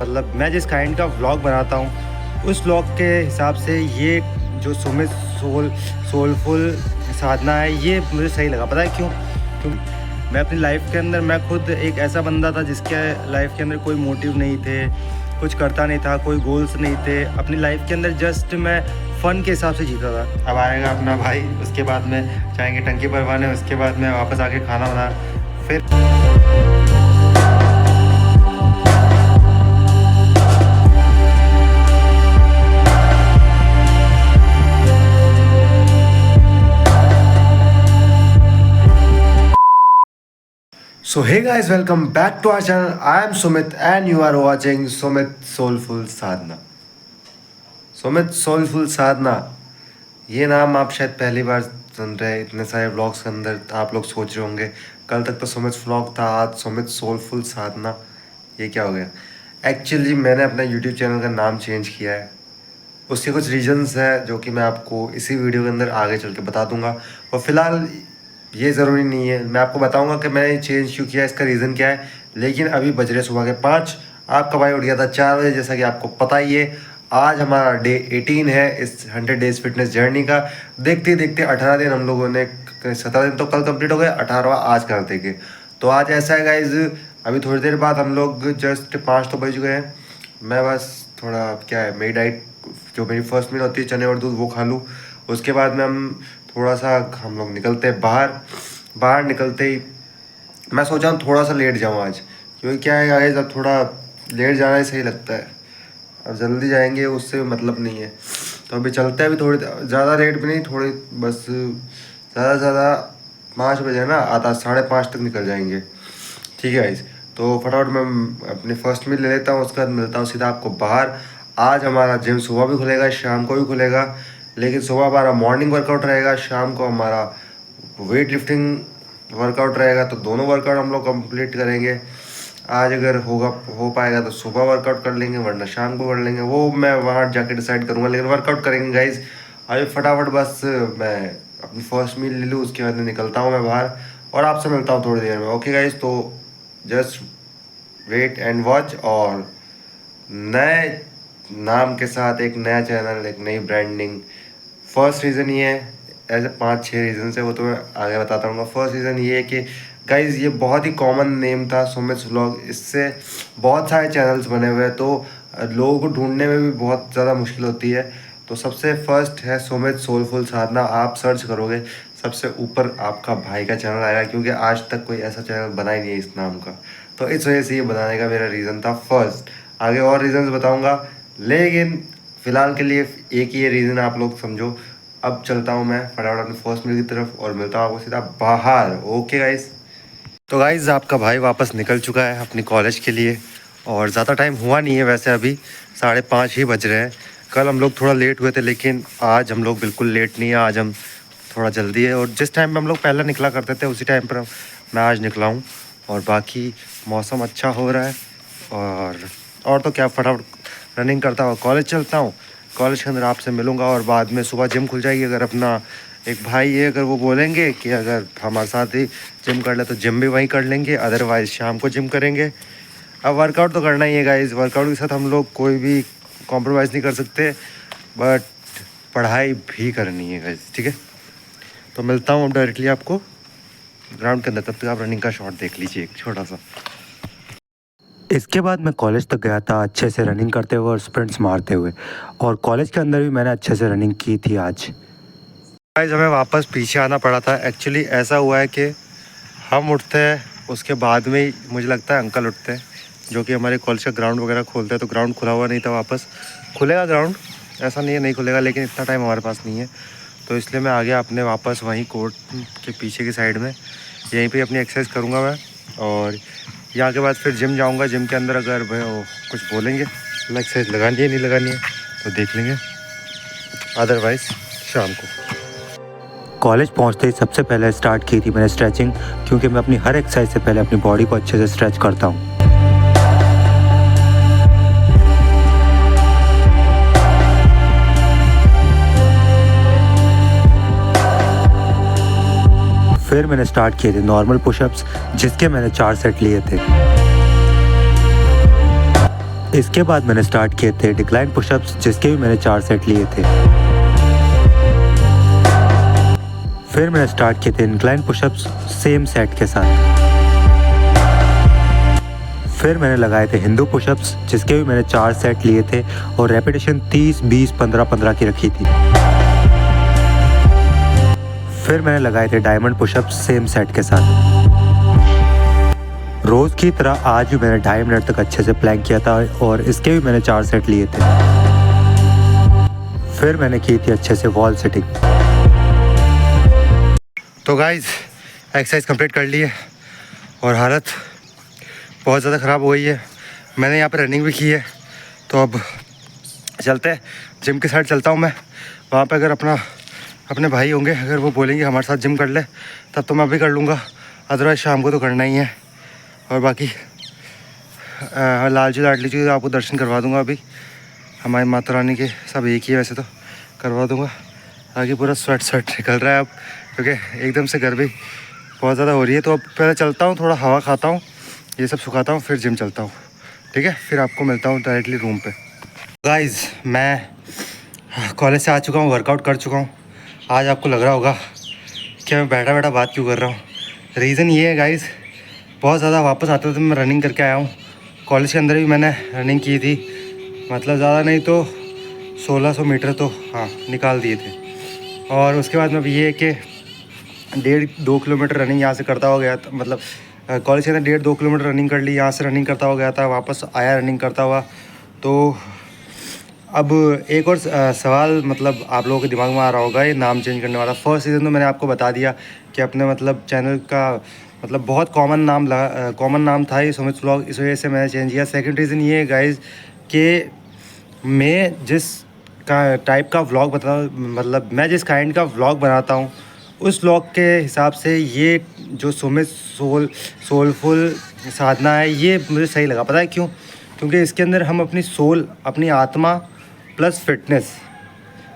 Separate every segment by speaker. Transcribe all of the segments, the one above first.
Speaker 1: मतलब मैं जिस काइंड का व्लॉग बनाता हूँ उस व्लॉग के हिसाब से ये जो सुमित सोलफुल साधना है ये मुझे सही लगा। पता है क्यों? मैं अपनी लाइफ के अंदर मैं खुद एक ऐसा बंदा था जिसके लाइफ के अंदर कोई मोटिव नहीं थे, कुछ करता नहीं था, कोई गोल्स नहीं थे अपनी लाइफ के अंदर। जस्ट मैं फ़न के हिसाब से जीता था। अब आएगा अपना भाई, उसके बाद में जाएंगे टंकी भरवाने, उसके बाद में वापस आके खाना बना फिर। So hey guys, welcome back to our channel. I am Sumit and you are watching Sumit Soulful Sadhana. Sumit Soulful Sadhana, ये नाम आप शायद पहली बार सुन रहे हैं। इतने सारे व्लॉग्स के अंदर आप लोग सोच रहे होंगे कल तक तो सुमित व्लॉग था, आज सुमित सोलफुल साधना, ये क्या हो गया? एक्चुअली मैंने अपना यूट्यूब चैनल का नाम चेंज किया है। उसके कुछ रीजंस है जो कि मैं आपको इसी वीडियो के अंदर आगे चल के बता दूंगा। और फिलहाल ये ज़रूरी नहीं है, मैं आपको बताऊंगा कि मैंने चेंज क्यों किया, इसका रीज़न क्या है। लेकिन अभी बज रहे सुबह के 5, आपका भाई उठ गया था 4 बजे, जैसा कि आपको पता ही है। आज हमारा डे 18 है इस 100 डेज़ फिटनेस जर्नी का। देखते देखते 18 दिन हम लोगों ने, 17 दिन तो कल कंप्लीट हो गए, 18वां आज कर देंगे। तो आज ऐसा है गाइज, अभी थोड़ी देर बाद हम लोग जस्ट 5 तो बज गए हैं। मैं बस थोड़ा क्या है, मेरी डाइट जो मेरी फर्स्ट मील होती है चने और दूध वो खा लूँ। उसके बाद में थोड़ा सा हम लोग निकलते हैं बाहर निकलते ही मैं सोचा हूँ थोड़ा सा लेट जाऊँ आज, क्योंकि क्या है गाइस, अब थोड़ा लेट जाना ही सही लगता है। अब जल्दी जाएंगे उससे मतलब नहीं है, तो अभी चलते हैं। अभी थोड़ी ज़्यादा लेट भी नहीं, थोड़ी बस ज़्यादा से ज़्यादा 5 बजे ना, आधा 5:30 तक निकल जाएंगे। ठीक है गाइस, तो फटाफट मैं अपनी फर्स्ट मील ले लेता हूँ, उसके बाद मिलता हूँ सीधा आपको बाहर। आज हमारा जिम सुबह भी खुलेगा, शाम को भी खुलेगा, लेकिन सुबह हमारा मॉर्निंग वर्कआउट रहेगा, शाम को हमारा वेट लिफ्टिंग वर्कआउट रहेगा। तो दोनों वर्कआउट हम लोग कंप्लीट करेंगे। आज अगर हो पाएगा तो सुबह वर्कआउट कर लेंगे, वरना शाम को कर लेंगे, वो मैं वहाँ जाके डिसाइड करूँगा, लेकिन वर्कआउट करेंगे गाइज। अभी फटाफट बस मैं अपनी फर्स्ट मील ले लूँ, उसके बाद निकलता हूँ मैं बाहर और आपसे मिलता हूँ थोड़ी देर में। ओके गाइज, तो जस्ट वेट एंड वॉच। और नए नाम के साथ एक नया चैनल, एक नई ब्रांडिंग। फर्स्ट रीज़न ये है, ऐसे 5-6 रीज़न है, वो तो मैं आगे बताता हूँ। फर्स्ट रीज़न ये है कि गाइज़ ये बहुत ही कॉमन नेम था सुमित व्लॉग, इससे बहुत सारे चैनल्स बने हुए हैं, तो लोगों को ढूंढने में भी बहुत ज़्यादा मुश्किल होती है। तो सबसे फर्स्ट है सुमित सोलफुल साधना। आप सर्च करोगे सबसे ऊपर आपका भाई का चैनल आएगा, क्योंकि आज तक कोई ऐसा चैनल बना ही नहीं है इस नाम का। तो इस वजह से ये बनाने का मेरा रीज़न था फर्स्ट। आगे और रीज़न्स बताऊँगा, लेकिन फ़िलहाल के लिए एक ही ये रीज़न आप लोग समझो। अब चलता हूँ मैं फटाफट अपनी फर्स्ट मील की तरफ और मिलता हूँ आपको सीधा बाहर। ओके गाइस, तो गाइस आपका भाई वापस निकल चुका है अपनी कॉलेज के लिए, और ज़्यादा टाइम हुआ नहीं है वैसे, अभी 5:30 ही बज रहे हैं। कल हम लोग थोड़ा लेट हुए थे, लेकिन आज हम लोग बिल्कुल लेट नहीं है, आज हम थोड़ा जल्दी है। और जिस टाइम पे हम लोग पहले निकला करते थे उसी टाइम पर मैं आज निकला हूँ। और बाकी मौसम अच्छा हो रहा है, और तो क्या, फटाफट रनिंग करता हूँ, कॉलेज चलता हूँ। कॉलेज के अंदर आपसे मिलूँगा और बाद में सुबह जिम खुल जाएगी। अगर अपना एक भाई है, अगर वो बोलेंगे कि अगर हमारे साथ ही जिम कर ले तो जिम भी वहीं कर लेंगे, अदरवाइज़ शाम को जिम करेंगे। अब वर्कआउट तो करना ही है गाइस, वर्कआउट के साथ हम लोग कोई भी कॉम्प्रोमाइज़ नहीं कर सकते, बट पढ़ाई भी करनी है गाइस। ठीक है, तो मिलता हूँ अब डायरेक्टली आपको ग्राउंड के अंदर, तब तक आप रनिंग का शॉट देख लीजिए एक छोटा सा। इसके बाद मैं कॉलेज तक गया था अच्छे से रनिंग करते हुए और स्प्रिंट्स मारते हुए, और कॉलेज के अंदर भी मैंने अच्छे से रनिंग की थी आज। गाइस हमें वापस पीछे आना पड़ा था। एक्चुअली ऐसा हुआ है कि हम उठते हैं, उसके बाद में ही मुझे लगता है अंकल उठते हैं, जो कि हमारे कॉलेज का ग्राउंड वगैरह खोलते हैं। तो ग्राउंड खुला हुआ नहीं था, वापस खुलेगा ग्राउंड, ऐसा नहीं है नहीं खुलेगा, लेकिन इतना टाइम हमारे पास नहीं है, तो इसलिए मैं आ गया अपने वापस वहीं कोर्ट के पीछे की साइड में। यहीं पे अपनी एक्सरसाइज करूँगा मैं, और यहाँ के बाद फिर जिम जाऊँगा। जिम के अंदर अगर वो कुछ बोलेंगे एक्सरसाइज लगानी है नहीं लगानी है तो देख लेंगे, अदरवाइज़ शाम को। कॉलेज पहुँचते ही सबसे पहले स्टार्ट की थी मैंने स्ट्रेचिंग, क्योंकि मैं अपनी हर एक्सरसाइज से पहले अपनी बॉडी को अच्छे से स्ट्रेच करता हूँ। फिर मैंने स्टार्ट किए थे नॉर्मल पुशअप्स, जिसके मैंने 4 सेट लिए थे।
Speaker 2: इसके बाद मैंने स्टार्ट किए थे डिक्लाइन पुशअप्स, जिसके भी मैंने 4 सेट लिए थे। फिर मैंने स्टार्ट किए थे इंक्लाइन पुशअप्स सेम सेट के साथ। फिर मैंने लगाए थे हिंदू पुशअप्स, जिसके भी मैंने 4 सेट लिए थे और रेपिटेशन 30, 20, 15, 15 की रखी थी। फिर मैंने लगाए थे डायमंड पुशअप्स सेम सेट के साथ। रोज़ की तरह आज भी मैंने 2.5 मिनट तक अच्छे से प्लैंक किया था और इसके भी मैंने 4 सेट लिए थे। फिर मैंने की थी अच्छे से वॉल सिटिंग।
Speaker 1: तो गाइस एक्सरसाइज कंप्लीट कर ली है और हालत बहुत ज़्यादा ख़राब हो गई है। मैंने यहाँ पर रनिंग भी की है, तो अब चलते हैं जिम के साइड चलता हूँ मैं। वहाँ पे अगर अपने भाई होंगे, अगर वो बोलेंगे हमारे साथ जिम कर ले, तब तो मैं भी कर लूँगा, अदरवाइज़ शाम को तो करना ही है। और बाकी लालजी लाडली जी आपको दर्शन करवा दूँगा। अभी हमारी माता रानी के सब एक ही है, वैसे तो करवा दूँगा। आगे पूरा स्वेट निकल रहा है अब, क्योंकि एकदम से गर्मी बहुत ज़्यादा हो रही है। तो अब पहले चलता हूँ, थोड़ा हवा खाता हूँ, ये सब सुखाता हूँ, फिर जिम चलता हूँ। ठीक है, फिर आपको मिलता हूँ डायरेक्टली रूम पे। गाइस मैं कॉलेज से आ चुका हूँ, वर्कआउट कर चुका हूँ। आज आपको लग रहा होगा कि मैं बैठा बैठा बात क्यों कर रहा हूँ। रीज़न ये है गाइस, बहुत ज़्यादा वापस आते तो मैं रनिंग करके आया हूँ। कॉलेज के अंदर भी मैंने रनिंग की थी, मतलब ज़्यादा नहीं तो 1600 मीटर तो हाँ निकाल दिए थे। और उसके बाद में अब ये है कि 1.5-2 किलोमीटर रनिंग यहाँ से करता हो गया था, मतलब कॉलेज के अंदर 1.5-2 किलोमीटर रनिंग कर ली, यहाँ से रनिंग करता हो गया था, वापस आया रनिंग करता हुआ। तो अब एक और सवाल मतलब आप लोगों के दिमाग में आ रहा होगा, ये नाम चेंज करने वाला। फर्स्ट सीज़न तो मैंने आपको बता दिया कि अपने मतलब चैनल का मतलब बहुत कॉमन नाम था ये सुमित व्लॉग, इस वजह से मैंने चेंज किया। सेकंड रीज़न ये है गाइज़ कि मैं जिस का टाइप का व्लॉग मतलब मैं जिस काइंड का व्लॉग बनाता हूँ, उस व्लॉग के हिसाब से ये जो सुमित सोलफुल साधना है, ये मुझे सही लगा। पता है क्यों? क्योंकि इसके अंदर हम अपनी सोल, अपनी आत्मा प्लस फिटनेस,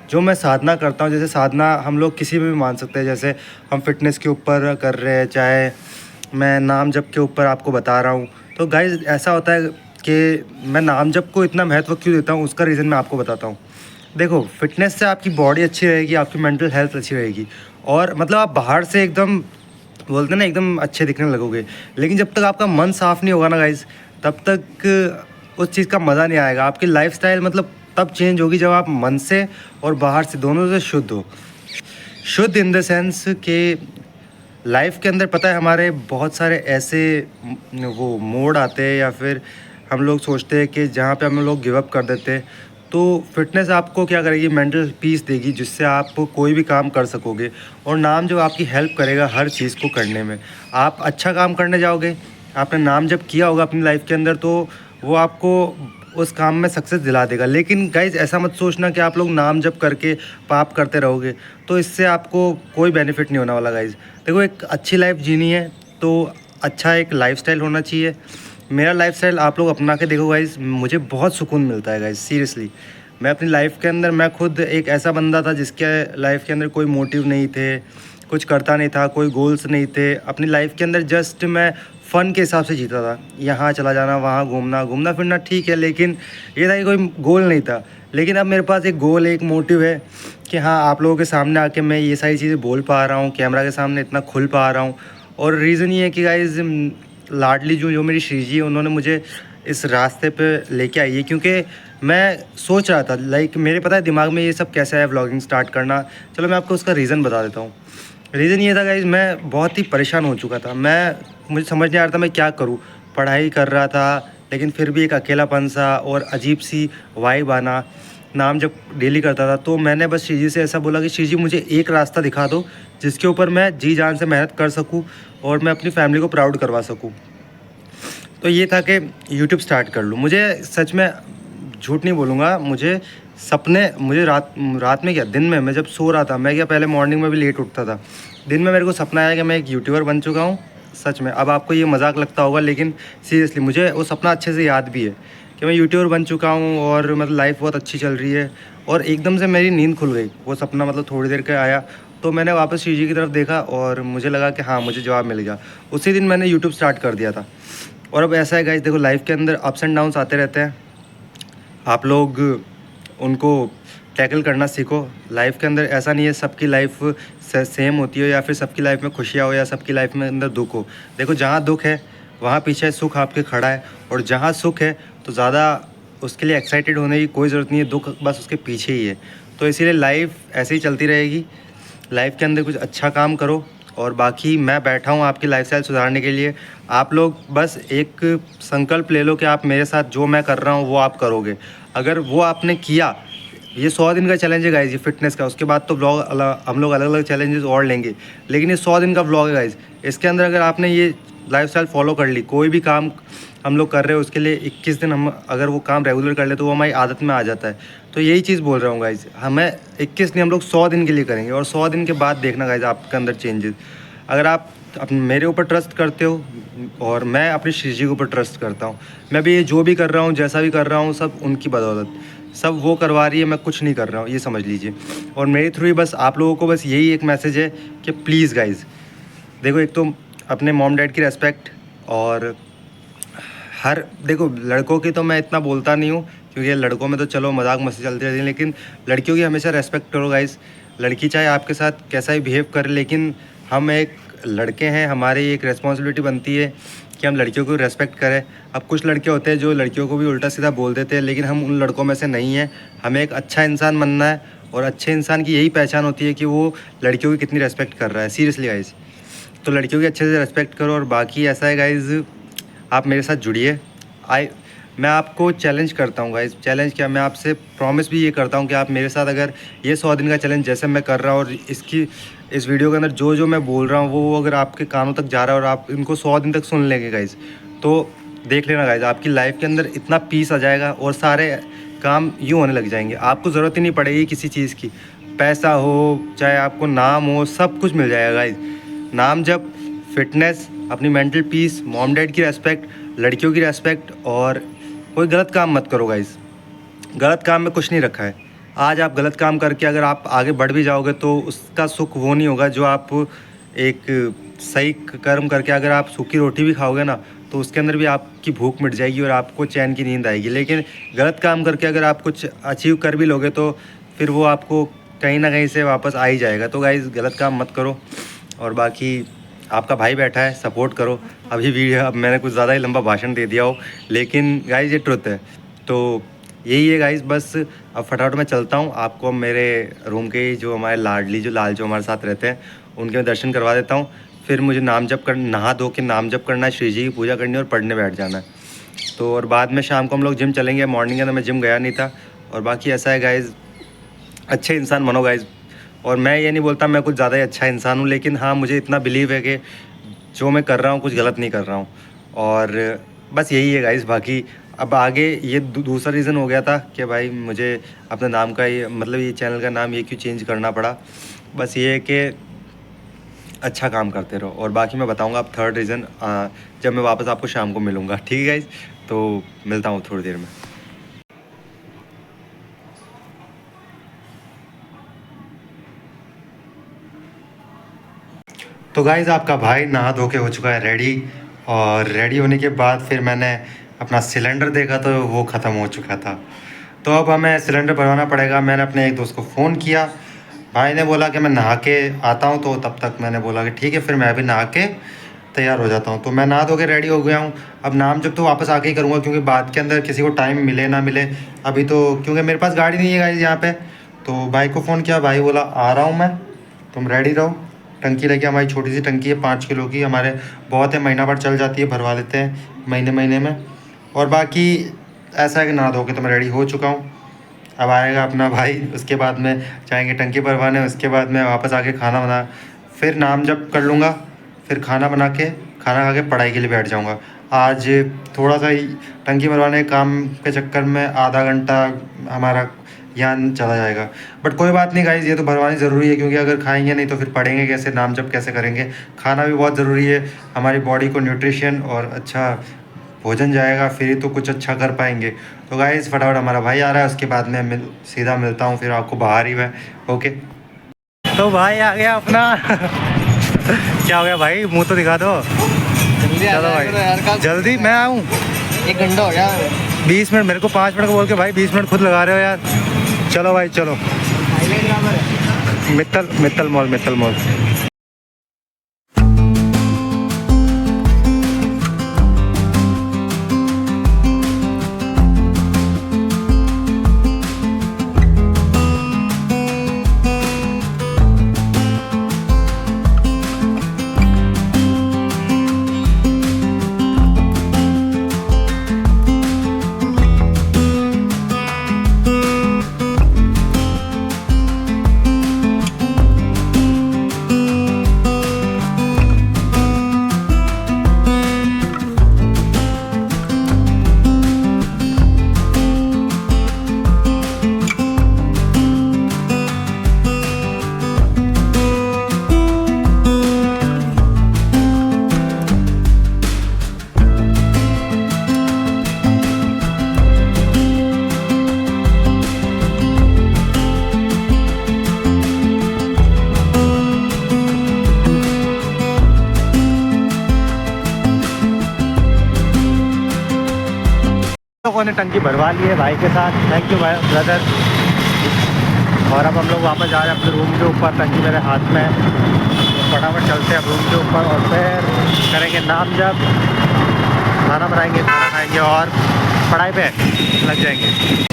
Speaker 1: जो मैं साधना करता हूँ, जैसे साधना हम लोग किसी में भी मान सकते हैं। जैसे हम फिटनेस के ऊपर कर रहे हैं, चाहे मैं नाम जप के ऊपर आपको बता रहा हूँ। तो गाइज़ ऐसा होता है कि मैं नाम जप को इतना महत्व क्यों देता हूँ, उसका रीज़न मैं आपको बताता हूँ। देखो, फिटनेस से आपकी बॉडी अच्छी रहेगी, आपकी मेंटल हेल्थ अच्छी रहेगी, और मतलब आप बाहर से एकदम बोलते हैं ना एकदम अच्छे दिखने लगोगे। लेकिन जब तक आपका मन साफ़ नहीं होगा ना गाइज़, तब तक उस चीज़ का मज़ा नहीं आएगा। आपकी लाइफस्टाइल मतलब तब चेंज होगी जब आप मन से और बाहर से दोनों से शुद्ध हो। शुद्ध इन द सेंस कि लाइफ के अंदर पता है हमारे बहुत सारे ऐसे वो मोड़ आते हैं, या फिर हम लोग सोचते हैं कि जहाँ पे हम लोग गिव अप कर देते हैं। तो फिटनेस आपको क्या करेगी, मेंटल पीस देगी, जिससे आप कोई भी काम कर सकोगे। और नाम जब आपकी हेल्प करेगा हर चीज़ को करने में, आप अच्छा काम करने जाओगे। आपने नाम जब किया होगा अपनी लाइफ के अंदर, तो वो आपको उस काम में सक्सेस दिला देगा। लेकिन गाइज़ ऐसा मत सोचना कि आप लोग नाम जप करके पाप करते रहोगे, तो इससे आपको कोई बेनिफिट नहीं होने वाला गाइज़। देखो, एक अच्छी लाइफ जीनी है तो अच्छा एक लाइफस्टाइल होना चाहिए। मेरा लाइफस्टाइल आप लोग अपना के देखो गाइज़, मुझे बहुत सुकून मिलता है गाइज़, सीरियसली। मैं अपनी लाइफ के अंदर, मैं खुद एक ऐसा बंदा था जिसके लाइफ के अंदर कोई मोटिव नहीं थे, कुछ करता नहीं था, कोई गोल्स नहीं थे अपनी लाइफ के अंदर। जस्ट मैं फ़न के हिसाब से जीता था, यहाँ चला जाना, वहाँ घूमना फिरना ठीक है, लेकिन ये था कि कोई गोल नहीं था। लेकिन अब मेरे पास एक गोल है, एक मोटिव है कि हाँ, आप लोगों के सामने आके मैं ये सारी चीज़ें बोल पा रहा हूँ, कैमरा के सामने इतना खुल पा रहा हूँ। और रीज़न ये है कि गाइज़ लाडली जो मेरी श्रीजी है, उन्होंने मुझे इस रास्ते पे लेके आई है। क्योंकि मैं सोच रहा था, लाइक मेरे पता है दिमाग में ये सब कैसे है व्लॉगिंग स्टार्ट करना। चलो मैं आपको उसका रीज़न बता देता हूँ। रीज़न ये था गाइज़, मैं बहुत ही परेशान हो चुका था। मुझे समझ नहीं आ रहा था मैं क्या करूँ। पढ़ाई कर रहा था, लेकिन फिर भी एक अकेलापन सा और अजीब सी वाइब आना। नाम जब डेली करता था, तो मैंने बस श्रीजी से ऐसा बोला कि श्रीजी मुझे एक रास्ता दिखा दो जिसके ऊपर मैं जी जान से मेहनत कर सकूँ और मैं अपनी फैमिली को प्राउड करवा सकूँ। तो ये था कि यूट्यूब स्टार्ट कर लूँ। मुझे सच में झूठ नहीं बोलूँगा, मुझे रात में क्या, दिन में मैं जब सो रहा था, मैं क्या पहले मॉर्निंग में भी लेट उठता था, दिन में मेरे को सपना आया कि मैं एक यूट्यूबर बन चुका हूँ। सच में, अब आपको ये मजाक लगता होगा, लेकिन सीरियसली मुझे वो सपना अच्छे से याद भी है कि मैं यूट्यूबर बन चुका हूँ और मतलब लाइफ बहुत अच्छी चल रही है। और एकदम से मेरी नींद खुल गई, वो सपना मतलब थोड़ी देर का आया, तो मैंने वापस श्रीजी की तरफ देखा और मुझे लगा कि हाँ, मुझे जवाब मिल गया। उसी दिन मैंने यूट्यूब स्टार्ट कर दिया था। और अब ऐसा है गाइस, देखो लाइफ के अंदर अप्स एंड डाउन्स आते रहते हैं। आप लोग उनको टैकल करना सीखो। लाइफ के अंदर ऐसा नहीं है सबकी लाइफ सेम होती हो, या फिर सबकी लाइफ में खुशियाँ हो, या सबकी लाइफ में अंदर दुख हो। देखो जहाँ दुख है वहाँ पीछे सुख आपके खड़ा है, और जहाँ सुख है तो ज़्यादा उसके लिए एक्साइटेड होने की कोई ज़रूरत नहीं है, दुख बस उसके पीछे ही है। तो इसीलिए लाइफ ऐसे ही चलती रहेगी। लाइफ के अंदर कुछ अच्छा काम करो, और बाकी मैं बैठा हूँ आपकी लाइफस्टाइल सुधारने के लिए। आप लोग बस एक संकल्प ले लो कि आप मेरे साथ जो मैं कर रहा हूँ वो आप करोगे। अगर वो आपने किया, ये 100 दिन का चैलेंज है गाइज़, ये फिटनेस का। उसके बाद तो व्लॉग हम लोग अलग अलग चैलेंजेस और लेंगे, लेकिन ये 100 दिन का व्लॉग है गाइज़। इसके अंदर अगर आपने ये लाइफस्टाइल फॉलो कर ली, कोई भी काम हम लोग कर रहे हो उसके लिए 21 दिन हम अगर वो काम रेगुलर कर ले तो वो हमारी आदत में आ जाता है। तो यही चीज़ बोल रहा हूँ गाइज़, हमें 21 नहीं हम लोग 100 दिन के लिए करेंगे, और 100 दिन के बाद देखना गाइज़ आपके अंदर चेंजेस। अगर आप मेरे ऊपर ट्रस्ट करते हो, और मैं अपनी श्री जी के ऊपर ट्रस्ट करता हूँ। मैं भी ये जो भी कर रहा हूँ, जैसा भी कर रहा हूँ, सब उनकी बदौलत, सब वो करवा रही है, मैं कुछ नहीं कर रहा हूँ, ये समझ लीजिए। और मेरे थ्रू ही बस आप लोगों को बस यही एक मैसेज है कि प्लीज़ गाइज़, देखो एक तो अपने मॉम डैड की रेस्पेक्ट, और हर देखो लड़कों की तो मैं इतना बोलता नहीं हूँ, क्योंकि लड़कों में तो चलो मजाक मस्ती चलती रहती है, लेकिन लड़कियों की हमेशा रेस्पेक्ट करो गाइज़। लड़की चाहे आपके साथ कैसा ही बिहेव करे, लेकिन हम एक लड़के हैं, हमारी एक रिस्पॉन्सिबिलिटी बनती है कि हम लड़कियों को रेस्पेक्ट करें। अब कुछ लड़के होते हैं जो लड़कियों को भी उल्टा सीधा बोल देते हैं, लेकिन हम उन लड़कों में से नहीं हैं। हमें एक अच्छा इंसान बनना है, और अच्छे इंसान की यही पहचान होती है कि वो लड़कियों की कितनी रेस्पेक्ट कर रहा है। सीरियसली गाइज़, तो लड़कियों की अच्छे से रेस्पेक्ट करो। और बाकी ऐसा है गाइज़, आप मेरे साथ जुड़िए। मैं आपको चैलेंज करता हूँ गाइज़। चैलेंज क्या, मैं आपसे प्रॉमिस भी ये करता हूँ कि आप मेरे साथ अगर ये 100 दिन का चैलेंज जैसे मैं कर रहा हूँ, और इस वीडियो के अंदर जो जो मैं बोल रहा हूँ वो अगर आपके कानों तक जा रहा है, और आप इनको 100 दिन तक सुन लेंगे गाइज़, तो देख लेना गाइज़, आपकी लाइफ के अंदर इतना पीस आ जाएगा, और सारे काम यूँ होने लग जाएंगे। आपको ज़रूरत ही नहीं पड़ेगी किसी चीज़ की, पैसा हो चाहे आपको नाम हो, सब कुछ मिल जाएगा गाइज़। नाम जब, फिटनेस, अपनी मेंटल पीस, मॉम डैड की रेस्पेक्ट, लड़कियों की रेस्पेक्ट, और कोई गलत काम मत करो गाइज़। गलत काम में कुछ नहीं रखा है। आज आप गलत काम करके अगर आप आगे बढ़ भी जाओगे तो उसका सुख वो नहीं होगा जो आप एक सही कर्म करके अगर आप सूखी रोटी भी खाओगे ना, तो उसके अंदर भी आपकी भूख मिट जाएगी और आपको चैन की नींद आएगी। लेकिन गलत काम करके अगर आप कुछ अचीव कर भी लोगे तो फिर वो आपको कहीं ना कहीं से वापस आ ही जाएगा। तो गाइज़ गलत काम मत करो। और बाकी आपका भाई बैठा है, सपोर्ट करो। अभी वीडियो, अब मैंने कुछ ज़्यादा ही लंबा भाषण दे दिया हो, लेकिन गाइज़ ये ट्रुथ है। तो यही है गाइज़, बस अब फटाफट मैं चलता हूँ। आपको मेरे रूम के ही जो हमारे लाडली जो लाल जो हमारे साथ रहते हैं उनके मैं दर्शन करवा देता हूँ। फिर मुझे नाम जप कर, नहा धो के नाम जप करना है, श्री जी की पूजा करनी है और पढ़ने बैठ जाना है। तो और बाद में शाम को हम लोग जिम चलेंगे। मॉर्निंग के अंदर मैं जिम गया नहीं था। और बाकी ऐसा है गाइज़, अच्छे इंसान बनो गाइज़। और मैं ये नहीं बोलता मैं कुछ ज़्यादा ही अच्छा इंसान हूँ, लेकिन हाँ मुझे इतना बिलीव है कि जो मैं कर रहा हूँ कुछ गलत नहीं कर रहा हूँ। और बस यही है गाइज़। बाकी अब आगे ये दूसरा रीज़न हो गया था कि भाई मुझे अपने नाम का ये मतलब ये चैनल का नाम ये क्यों चेंज करना पड़ा। बस ये है कि अच्छा काम करते रहो। और बाकी मैं बताऊंगा अब थर्ड रीज़न जब मैं वापस आपको शाम को मिलूँगा। ठीक है गाइज़, तो मिलता हूँ थोड़ी देर में। तो गाइज़ आपका भाई नहा धो के हो चुका है रेडी। और रेडी होने के बाद फिर मैंने अपना सिलेंडर देखा तो वो ख़त्म हो चुका था। तो अब हमें सिलेंडर भरवाना पड़ेगा। मैंने अपने एक दोस्त को फ़ोन किया, भाई ने बोला कि मैं नहा के आता हूँ। तो तब तक मैंने बोला कि ठीक है, फिर मैं भी नहा के तैयार हो जाता हूँ। तो मैं नहा धो के रेडी हो गया हूँ। अब नाम जब तो वापस आके ही करूँगा, क्योंकि बाद के अंदर किसी को टाइम मिले ना मिले अभी तो, क्योंकि मेरे पास गाड़ी नहीं है गाइस यहाँ पे। तो भाई को फ़ोन किया, भाई बोला आ रहा हूँ मैं, तुम रेडी रहो। टंकी लेके, हमारी छोटी सी टंकी है 5 किलो की, हमारे बहुत है, महीना भर चल जाती है, भरवा लेते हैं महीने महीने में। और बाकी ऐसा है कि नहा धो के तो मैं रेडी हो चुका हूँ। अब आएगा अपना भाई, उसके बाद में जाएंगे टंकी भरवाने, उसके बाद में वापस आके खाना बना, फिर नाम जप कर लूँगा, फिर खाना बना के खाना खा के पढ़ाई के लिए बैठ जाऊँगा। आज थोड़ा सा ही टंकी भरवाने काम के चक्कर में आधा घंटा हमारा यहाँ चला जाएगा। बट कोई बात नहीं गाइज़, ये तो भरवानी ज़रूरी है, क्योंकि अगर खाएंगे नहीं तो फिर पढ़ेंगे कैसे, नाम जप कैसे करेंगे। खाना भी बहुत ज़रूरी है, हमारी बॉडी को न्यूट्रिशन और अच्छा भोजन जाएगा, फिर ही तो कुछ अच्छा कर पाएंगे। तो गाइज़ फटाफट हमारा भाई आ रहा है, उसके बाद में सीधा मिलता हूँ फिर आपको बाहर ही मैं। ओके, तो भाई आ गया अपना क्या हो गया भाई, मुँह तो दिखा दो।
Speaker 3: जल्दी आ
Speaker 1: चलो
Speaker 3: जाओ
Speaker 1: भाई,
Speaker 3: यार,
Speaker 1: जल्दी मैं आऊँ।
Speaker 3: 1 घंटा हो गया।
Speaker 2: 20 मिनट, मेरे को 5 मिनट को बोल के भाई 20 मिनट खुद लगा रहे हो यार। चलो भाई चलो, मित्तल मॉल। लोगों ने टंकी भरवा ली है भाई के साथ, थैंक यू भाई ब्रदर। और अब हम लोग वापस जा रहे हैं अपने रूम के ऊपर, टंकी मेरे हाथ में है। तो फटाफट चलते हैं रूम के ऊपर और फिर करेंगे नाम जब, खाना बनाएंगे, खाना खाएंगे और पढ़ाई पे लग जाएंगे।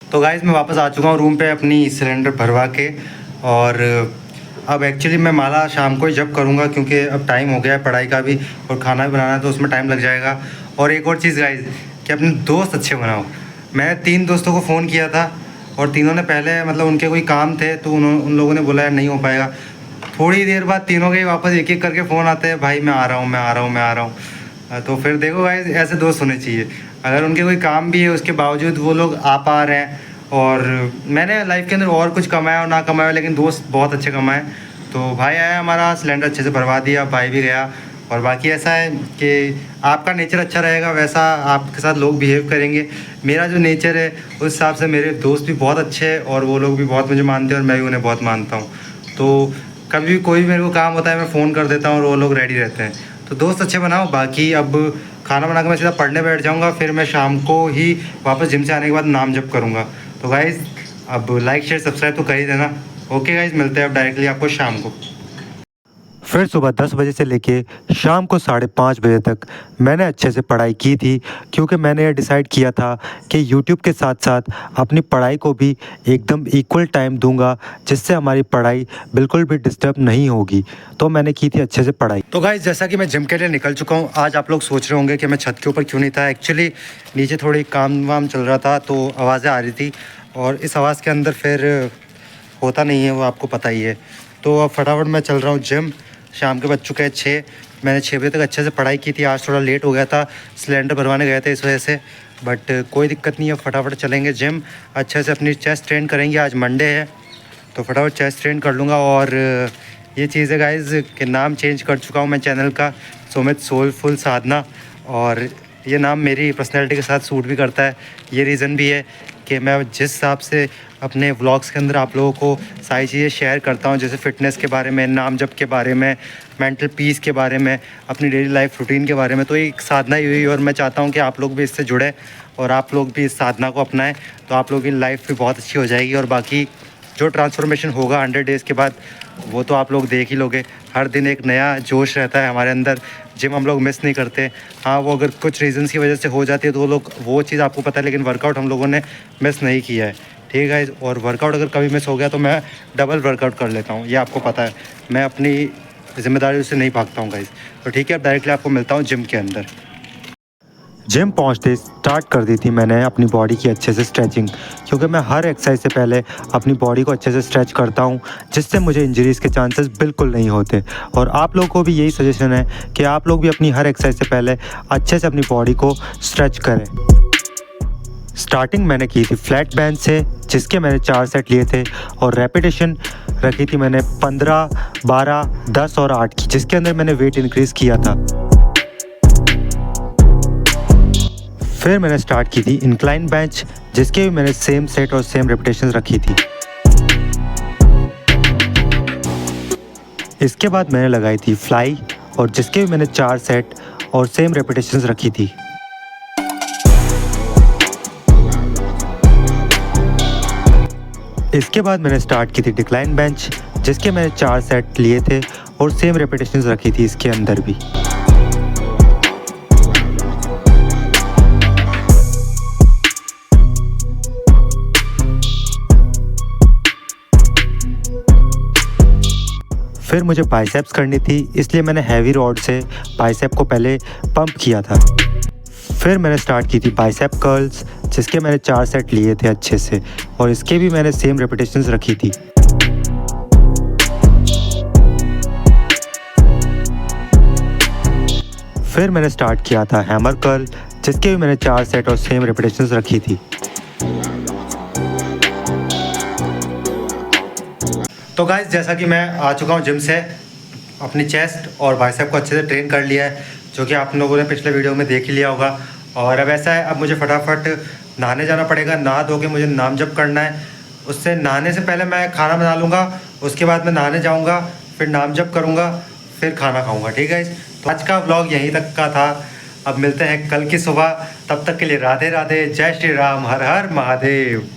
Speaker 2: तो गाइज़ मैं वापस आ चुका हूँ रूम पे अपनी सिलेंडर भरवा के। और अब एक्चुअली मैं माला शाम को ही जब करूँगा, क्योंकि अब टाइम हो गया है पढ़ाई का भी और खाना भी बनाना है, तो उसमें टाइम लग जाएगा। और एक और चीज़ गाइज़ कि अपने दोस्त अच्छे बनाओ। मैंने 3 दोस्तों को फ़ोन किया था और तीनों ने पहले मतलब उनके कोई काम थे तो उन लोगों ने बोला यार नहीं हो पाएगा। थोड़ी देर बाद तीनों के वापस एक एक करके फ़ोन आते हैं, भाई मैं आ रहा हूँ। तो फिर देखो गाइस, ऐसे दोस्त होने चाहिए। अगर उनके कोई काम भी है उसके बावजूद वो लोग आ पा रहे हैं। और मैंने लाइफ के अंदर और कुछ कमाया और ना कमाया, लेकिन दोस्त बहुत अच्छे कमाए। तो भाई आया हमारा, सिलेंडर अच्छे से भरवा दिया, भाई भी गया। और बाकी ऐसा है कि आपका नेचर अच्छा रहेगा वैसा आपके साथ लोग बिहेव करेंगे। मेरा जो नेचर है उस हिसाब से मेरे दोस्त भी बहुत अच्छे हैं और वो लोग भी बहुत मुझे मानते हैं और मैं भी उन्हें बहुत मानता हूँ। तो कभी भी कोई भी मेरे को काम होता है मैं फ़ोन कर देता हूँ और वो लोग रेडी रहते हैं। तो दोस्त अच्छे बनाओ। बाकी अब खाना बना के मैं सीधा पढ़ने बैठ जाऊँगा, फिर मैं शाम को ही वापस जिम से आने के बाद नाम जप करूँगा। तो गाइज़ अब लाइक शेयर सब्सक्राइब तो कर ही देना। ओके गाइज़, मिलते हैं अब डायरेक्टली आपको शाम को। फिर सुबह 10 बजे से लेके शाम को 5:30 बजे तक मैंने अच्छे से पढ़ाई की थी, क्योंकि मैंने ये डिसाइड किया था कि YouTube के साथ साथ अपनी पढ़ाई को भी एकदम इक्वल टाइम दूंगा, जिससे हमारी पढ़ाई बिल्कुल भी डिस्टर्ब नहीं होगी। तो मैंने की थी अच्छे से पढ़ाई। तो गाइस जैसा कि मैं जिम के लिए निकल चुका हूँ। आज आप लोग सोच रहे होंगे कि मैं छत के ऊपर क्यों नहीं था। एक्चुअली नीचे थोड़ी काम वाम चल रहा था तो आवाज़ें आ रही थी, और इस आवाज़ के अंदर फिर होता नहीं है, वो आपको पता ही है। तो अब फटाफट मैं चल रहा हूँ जिम। शाम के बज चुके हैं 6। मैंने 6 बजे तक अच्छे से पढ़ाई की थी। आज थोड़ा लेट हो गया था, सिलेंडर भरवाने गए थे इस वजह से, बट कोई दिक्कत नहीं है। फटाफट चलेंगे जिम, अच्छे से अपनी चेस्ट ट्रेन करेंगे। आज मंडे है तो फटाफट चेस्ट ट्रेन कर लूँगा। और ये चीज़ है गाइज़ कि नाम चेंज कर चुका हूँ मैं चैनल का, सुमित सोलफुल साधना। और ये नाम मेरी पर्सनैलिटी के साथ सूट भी करता है। ये रीज़न भी है कि मैं जिस हिसाब से अपने व्लॉग्स के अंदर आप लोगों को सारी चीज़ें शेयर करता हूँ, जैसे फ़िटनेस के बारे में, नाम जप के बारे में, मेंटल पीस के बारे में, अपनी डेली लाइफ रूटीन के बारे में, तो एक साधना ही हुई। और मैं चाहता हूँ कि आप लोग भी इससे जुड़ें और आप लोग भी इस साधना को अपनाएं, तो आप लोगों की लाइफ भी बहुत अच्छी हो जाएगी। और बाकी जो ट्रांसफॉर्मेशन होगा 100 डेज़ के बाद, वो तो आप लोग देख ही लोगे। हर दिन एक नया जोश रहता है हमारे अंदर। जिम हम लोग मिस नहीं करते। हाँ, वो अगर कुछ रीज़न्स की वजह से हो जाती है तो वो चीज़ आपको पता है, लेकिन वर्कआउट हम लोगों ने मिस नहीं किया है, ठीक है। और वर्कआउट अगर कभी मिस हो गया तो मैं डबल वर्कआउट कर लेता हूँ, ये आपको पता है। मैं अपनी जिम्मेदारी से नहीं भागता हूँ गाइस। तो ठीक है, अब डायरेक्टली आपको मिलता हूँ जिम के अंदर। जिम पहुंचते स्टार्ट कर दी थी मैंने अपनी बॉडी की अच्छे से स्ट्रेचिंग, क्योंकि मैं हर एक्सरसाइज से पहले अपनी बॉडी को अच्छे से स्ट्रेच करता हूं, जिससे मुझे इंजरीज़ के चांसेस बिल्कुल नहीं होते। और आप लोगों को भी यही सजेशन है कि आप लोग भी अपनी हर एक्सरसाइज से पहले अच्छे से अपनी बॉडी को स्ट्रेच करें। स्टार्टिंग मैंने की थी फ्लैट बेंच से, जिसके मैंने 4 सेट लिए थे, और रेपिटेशन रखी थी मैंने 15, 12, 10 और 8 की, जिसके अंदर मैंने वेट इंक्रीज़ किया था। फिर मैंने स्टार्ट की थी इंक्लाइन बेंच, जिसके भी मैंने सेम सेट और सेम रेपिटेशन रखी थी। इसके बाद मैंने लगाई थी फ्लाई, और जिसके भी मैंने 4 सेट और सेम रेपिटेशंस रखी थी। इसके बाद मैंने स्टार्ट की थी डिक्लाइन बेंच, जिसके मैंने 4 सेट लिए थे और सेम रेपिटेशंस रखी थी इसके अंदर भी। फिर मुझे बाइसेप्स करनी थी, इसलिए मैंने हैवी रॉड से बाइसेप को पहले पंप किया था। फिर मैंने स्टार्ट की थी बाइसेप कर्ल्स, जिसके मैंने 4 सेट लिए थे अच्छे से, और इसके भी मैंने सेम रेपिटेशंस रखी थी। फिर मैंने स्टार्ट किया था हैमर कर्ल, जिसके भी मैंने 4 सेट और सेम रेपिटेशंस रखी थी। तो गाइस, जैसा कि मैं आ चुका हूँ जिम से, अपनी चेस्ट और बाइसेप को अच्छे से ट्रेन कर लिया है, जो कि आप लोगों ने पिछले वीडियो में देख ही लिया होगा। और अब ऐसा है, अब मुझे फटाफट नहाने जाना पड़ेगा। नहा धो के मुझे नाम जप करना है। उससे नहाने से पहले मैं खाना बना लूँगा, उसके बाद मैं नहाने जाऊँगा, फिर नाम जप करूँगा, फिर खाना खाऊँगा। ठीक है, तो आज का व्लॉग यहीं तक का था। अब मिलते हैं कल की सुबह, तब तक के लिए राधे राधे, जय श्री राम, हर हर महादेव।